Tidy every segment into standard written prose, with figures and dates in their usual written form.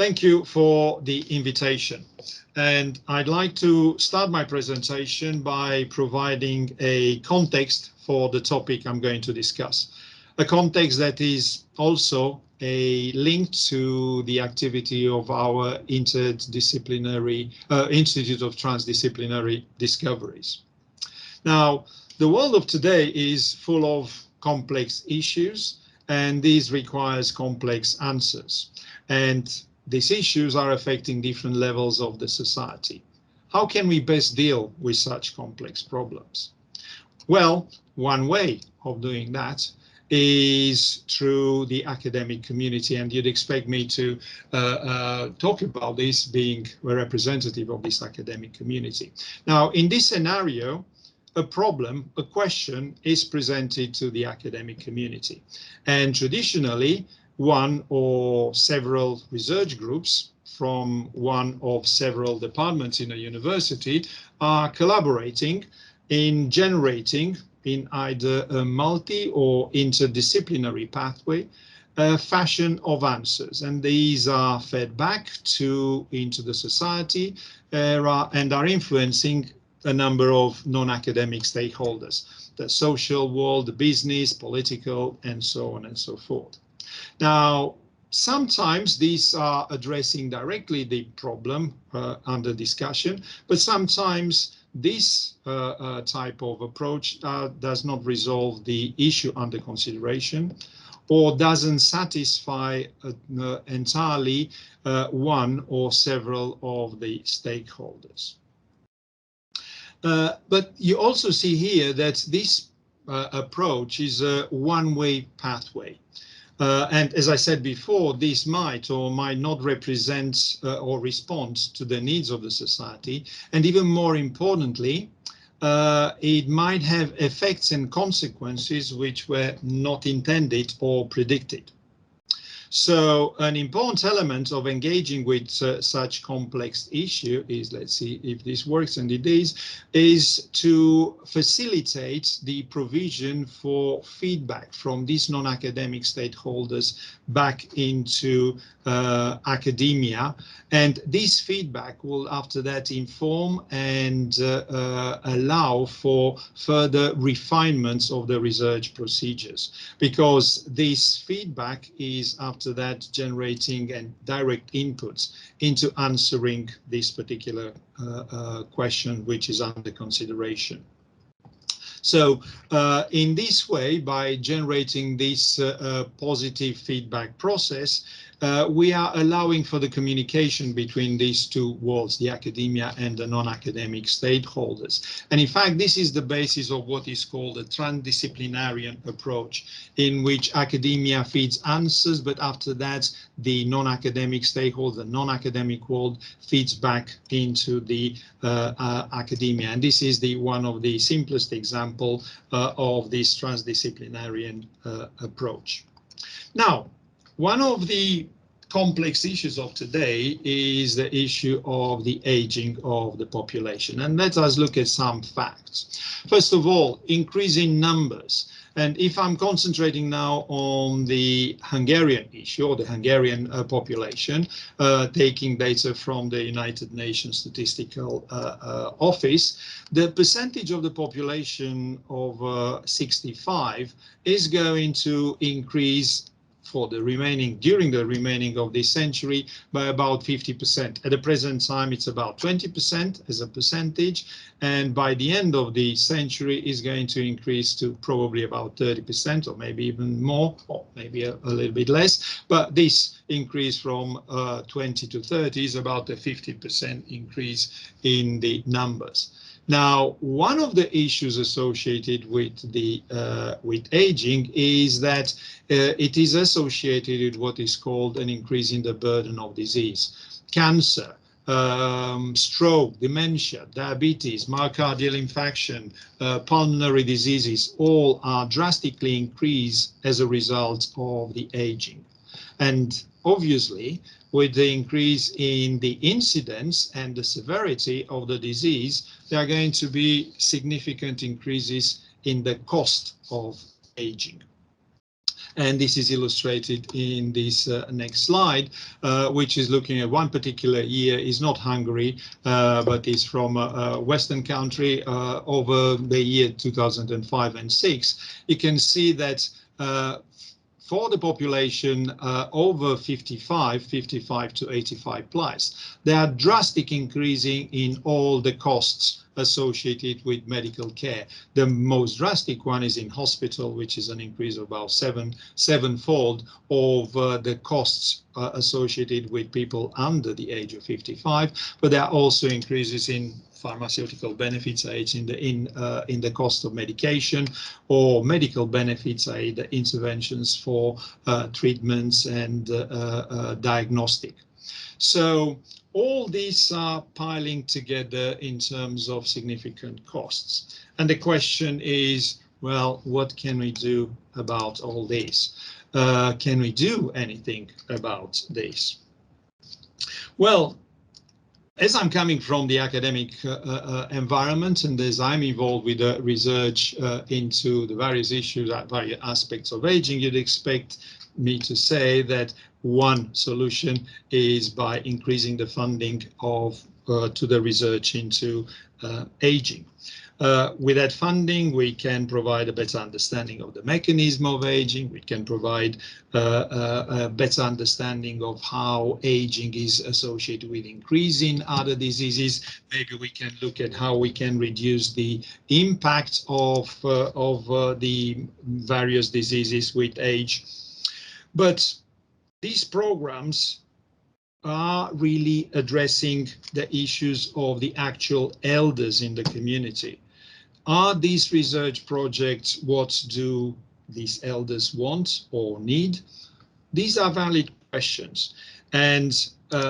Thank you for the invitation. And I'd like to start my presentation by providing a context for the topic I'm going to discuss. A context that is also a link to the activity of our interdisciplinary Institute of Transdisciplinary Discoveries. Now, the world of today is full of complex issues, and these requires complex answers. And these issues are affecting different levels of the society. How can we best deal with such complex problems? Well, one way of doing that is through the academic community, and you'd expect me to talk about this being a representative of this academic community. Now, in this scenario, a problem, a question is presented to the academic community, and traditionally one or several research groups from one of several departments in a university are collaborating in generating, in either a multi or interdisciplinary pathway, a fashion of answers, and these are fed back into the society and are influencing a number of non-academic stakeholders, the social world, the business, political, and so on and so forth. Now, sometimes these are addressing directly the problem under discussion, but sometimes this type of approach does not resolve the issue under consideration, or doesn't satisfy entirely one or several of the stakeholders. But you also see here that this approach is a one-way pathway. And as I said before, this might or might not represent or respond to the needs of the society. And even more importantly, it might have effects and consequences which were not intended or predicted. So an important element of engaging with such complex issue is, let's see if this works, and it is to facilitate the provision for feedback from these non-academic stakeholders back into academia. And this feedback will after that inform and allow for further refinements of the research procedures, because this feedback is after that generating and direct inputs into answering this particular question which is under consideration. So in this way, by generating this positive feedback process, we are allowing for the communication between these two worlds, the academia and the non-academic stakeholders. And in fact, this is the basis of what is called a transdisciplinary approach, in which academia feeds answers, but after that, the non-academic stakeholder, the non-academic world feeds back into the academia. And this is one of the simplest examples of this transdisciplinary approach. Now, one of the complex issues of today is the issue of the aging of the population. And let us look at some facts. First of all, increasing numbers. And if I'm concentrating now on the Hungarian issue, or the Hungarian population, taking data from the United Nations Statistical Office, the percentage of the population of 65 is going to increase for the remaining, during the remaining of this century, by about 50%. At the present time, it's about 20% as a percentage, and by the end of the century is going to increase to probably about 30%, or maybe even more, or maybe a little bit less. But this increase from 20 to 30 is about a 50% increase in the numbers. Now, one of the issues associated with with aging is that it is associated with what is called an increase in the burden of disease. Cancer, stroke, dementia, diabetes, myocardial infarction, pulmonary diseases, all are drastically increased as a result of the aging. And obviously, with the increase in the incidence and the severity of the disease, there are going to be significant increases in the cost of aging. And this is illustrated in this next slide, which is looking at one particular year. Is not Hungary, but is from a Western country over the year 2005 and 6. You can see that for the population over 55 to 85 plus, there are drastic increasing in all the costs associated with medical care. The most drastic one is in hospital, which is an increase of about sevenfold of the costs associated with people under the age of 55. But there are also increases in pharmaceutical benefits, in the cost of medication, or medical benefits, the interventions for treatments and diagnostic. So all these are piling together in terms of significant costs. And the question is, well, what can we do about all this? Can we do anything about this? Well, as I'm coming from the academic environment, and as I'm involved with research into the various issues, various aspects of aging, you'd expect me to say that one solution is by increasing the funding to the research into aging. With that funding, we can provide a better understanding of the mechanism of aging. We can provide a better understanding of how aging is associated with increasing other diseases. Maybe we can look at how we can reduce the impact of the various diseases with age. But these programs are really addressing the issues of the actual elders in the community. Are these research projects what do these elders want or need? These are valid questions. And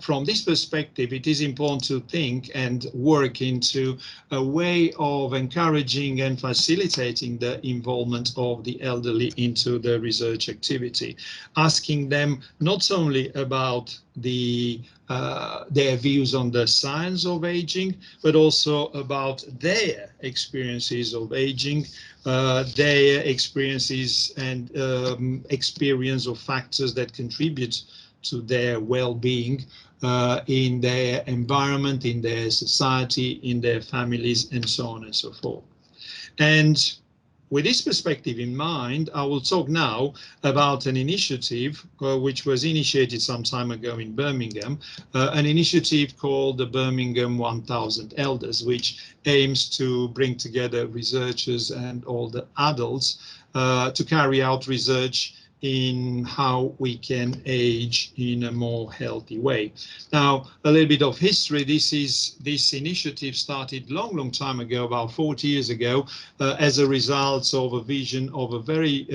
from this perspective, it is important to think and work into a way of encouraging and facilitating the involvement of the elderly into the research activity, asking them not only about their views on the science of aging, but also about their experiences of aging, their experiences and experience of factors that contribute to their well-being in their environment, in their society, in their families, and so on and so forth. And with this perspective in mind, I will talk now about an initiative which was initiated some time ago in Birmingham, an initiative called the Birmingham 1000 Elders, which aims to bring together researchers and all the adults to carry out research in how we can age in a more healthy way. Now, a little bit of history. This initiative started long time ago, about 40 years ago, as a result of a vision of a very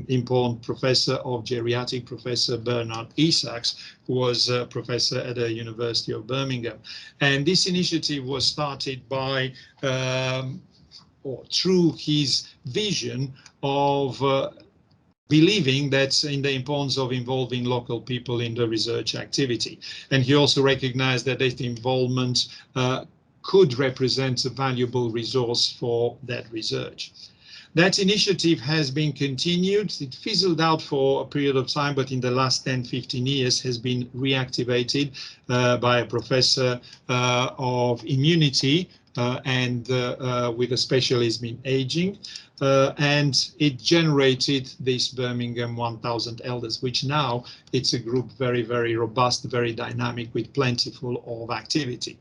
important professor of geriatric, Professor Bernard Isaacs, who was a professor at the University of Birmingham. And this initiative was started by or through his vision of believing that in the importance of involving local people in the research activity. And he also recognized that this involvement could represent a valuable resource for that research. That initiative has been continued. It fizzled out for a period of time, but in the last 10-15 years has been reactivated by a professor of immunity and with a specialism in aging. And it generated this Birmingham 1000 Elders, which now it's a group very robust, very dynamic, with plentiful of activity.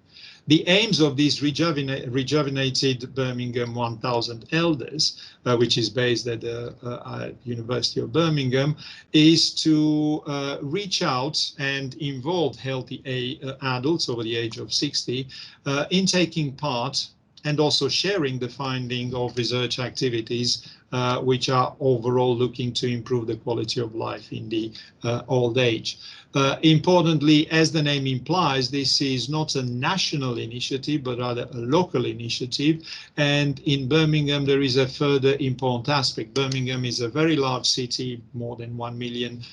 The aims of this rejuvenated Birmingham 1000 Elders, which is based at the University of Birmingham, is to reach out and involve healthy adults over the age of 60 in taking part and also sharing the finding of research activities which are overall looking to improve the quality of life in the old age. Importantly, as the name implies, this is not a national initiative, but rather a local initiative. And in Birmingham, there is a further important aspect. Birmingham is a very large city, more than 1 million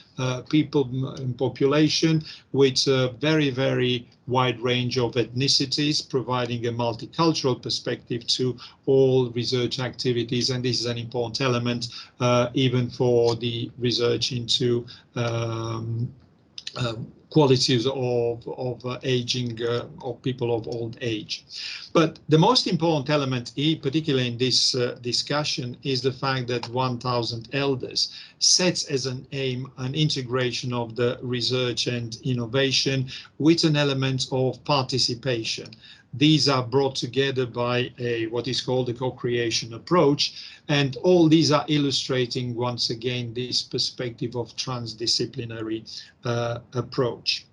people in population, with a very wide range of ethnicities, providing a multicultural perspective to all research activities. And this is an important important element even for the research into qualities of aging, of people of old age. But the most important element, particularly in this discussion, is the fact that 1,000 Elders sets as an aim an integration of the research and innovation with an element of participation. These are brought together by what is called a co-creation approach, and all these are illustrating once again this perspective of transdisciplinary approach.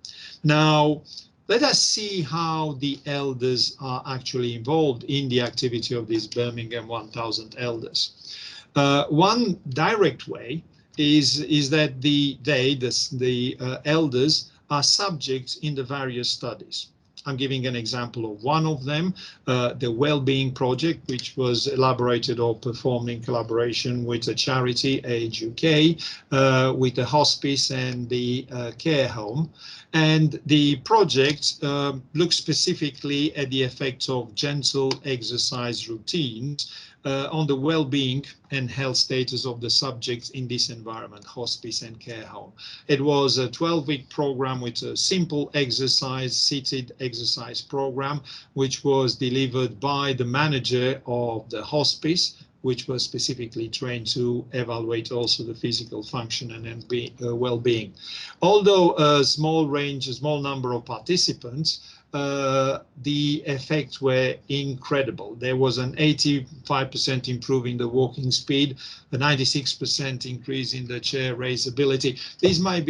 Now, let us see how the elders are actually involved in the activity of these Birmingham 1,000 Elders. One direct way is that the elders are subjects in the various studies. I'm giving an example of one of them, the Wellbeing Project, which was elaborated or performed in collaboration with a charity, Age UK, with the hospice and the care home. And the project looks specifically at the effects of gentle exercise routines on the well-being and health status of the subjects in this environment, hospice and care home. It was a 12-week program with a simple exercise, seated exercise program, which was delivered by the manager of the hospice, which was specifically trained to evaluate also the physical function and well-being. Although a small number of participants, the effects were incredible. There was an 85% improving the walking speed, a 96% increase in the chair raisability. These might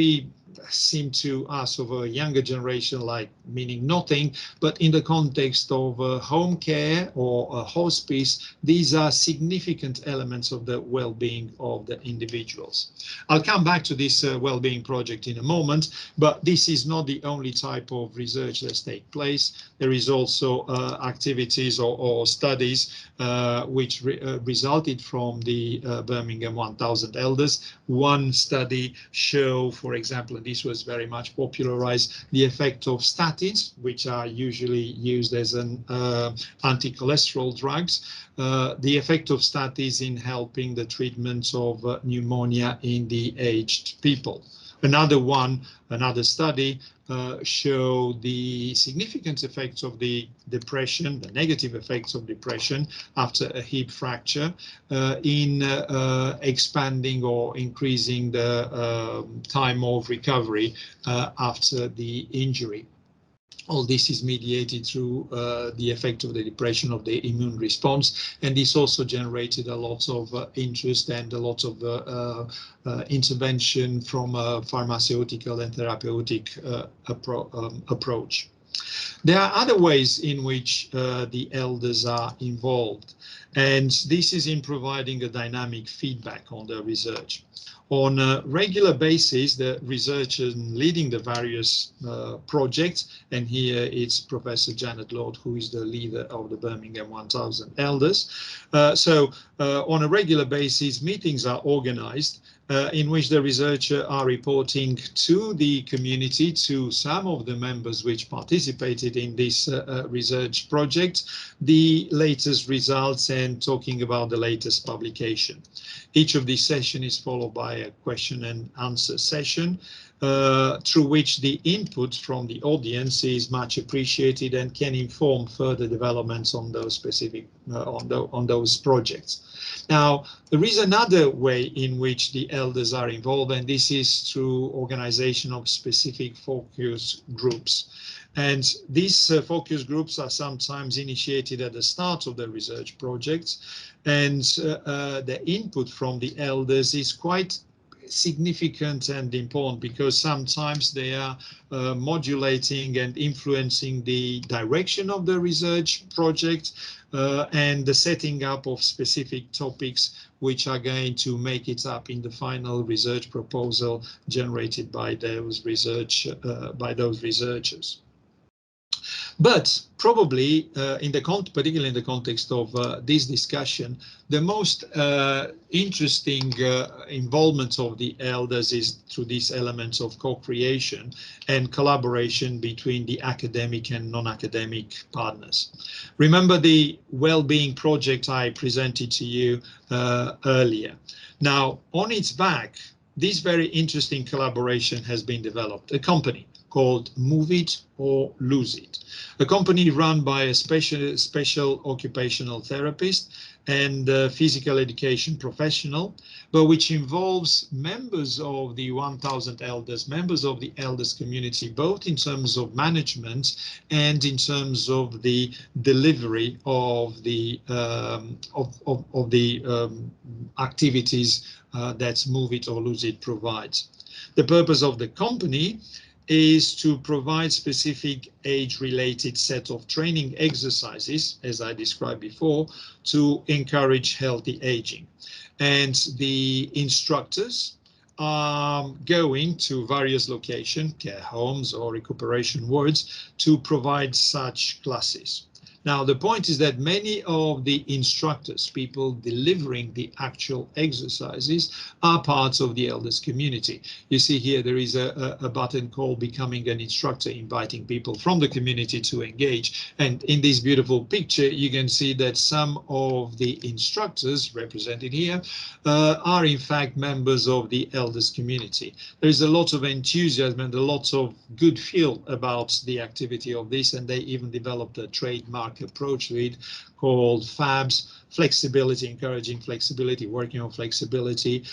seem to us of a younger generation like meaning nothing, but in the context of home care or a hospice, these are significant elements of the well-being of the individuals. I'll come back to this well-being project in a moment, but this is not the only type of research that takes place. There is also activities or studies which resulted from the Birmingham 1,000 Elders. One study showed, for example, and this was very much popularized, the effect of statins, which are usually used as an anti-cholesterol drugs, the effect of statins in helping the treatment of pneumonia in the aged people. Another study showed the significant effects of the depression, the negative effects of depression after a hip fracture in expanding or increasing the time of recovery after the injury. All this is mediated through the effect of the depression of the immune response, and this also generated a lot of interest and a lot of intervention from a pharmaceutical and therapeutic approach. There are other ways in which the elders are involved, and this is in providing a dynamic feedback on the research. On a regular basis, the researchers leading the various projects, and here it's Professor Janet Lord, who is the leader of the Birmingham 1,000 Elders. On a regular basis, meetings are organized in which the researchers are reporting to the community, to some of the members which participated in this research project, the latest results and talking about the latest publication. Each of these sessions is followed by a question and answer session through which the input from the audience is much appreciated and can inform further developments on those specific on those projects. Now, there is another way in which the elders are involved, and this is through organization of specific focus groups. And these focus groups are sometimes initiated at the start of the research projects, and the input from the elders is quite significant and important because sometimes they are modulating and influencing the direction of the research project and the setting up of specific topics which are going to make it up in the final research proposal generated by those researchers. But probably, particularly in the context of this discussion, the most interesting involvement of the elders is through these elements of co-creation and collaboration between the academic and non-academic partners. Remember the well-being project I presented to you earlier. Now, on its back, this very interesting collaboration has been developed, a company called Move It or Lose It, a company run by a special occupational therapist and physical education professional, but which involves members of the 1,000 elders, members of the elders community, both in terms of management and in terms of the delivery of the activities that Move It or Lose It provides. The purpose of the company is to provide specific age-related set of training exercises, as I described before, to encourage healthy aging. And the instructors are going to various locations, care homes or recuperation wards, to provide such classes. Now, the point is that many of the instructors, people delivering the actual exercises, are parts of the elders community. You see here there is a button called Becoming an Instructor, inviting people from the community to engage. And in this beautiful picture, you can see that some of the instructors represented here are in fact members of the elders community. There is a lot of enthusiasm and a lot of good feel about the activity of this, and they even developed a trademark approach to it called FABS, flexibility, encouraging flexibility, working on flexibility,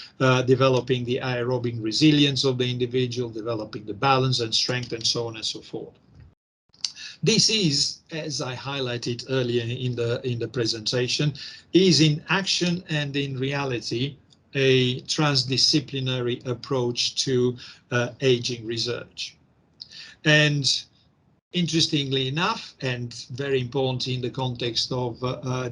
developing the aerobic resilience of the individual, developing the balance and strength, and so on and so forth. This is, as I highlighted earlier in the presentation, is in action and in reality a transdisciplinary approach to aging research. And interestingly enough, and very important in the context of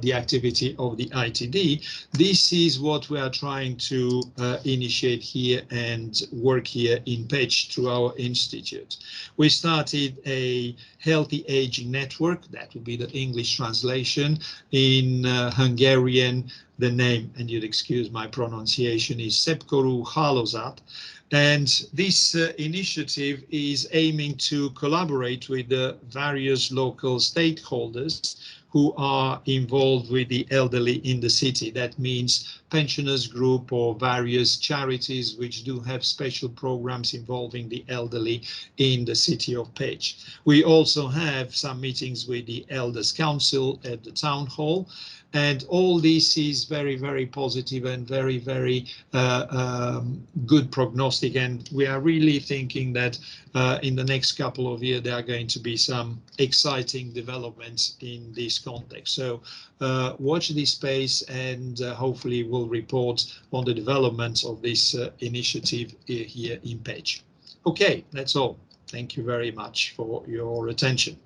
the activity of the ITD, this is what we are trying to initiate here and work here in Pecs through our institute. We started a healthy aging network, that would be the English translation. In Hungarian, the name, and you'd excuse my pronunciation, is Szepkoru Hálózat. And this initiative is aiming to collaborate with the various local stakeholders who are involved with the elderly in the city. That means pensioners group or various charities which do have special programs involving the elderly in the city of Pecs. We also have some meetings with the Elders Council at the town hall. And all this is very, very positive and very, very good prognostic. And we are really thinking that in the next couple of years, there are going to be some exciting developments in this context. So watch this space, and hopefully we'll report on the developments of this initiative here in Pecs. Okay, that's all. Thank you very much for your attention.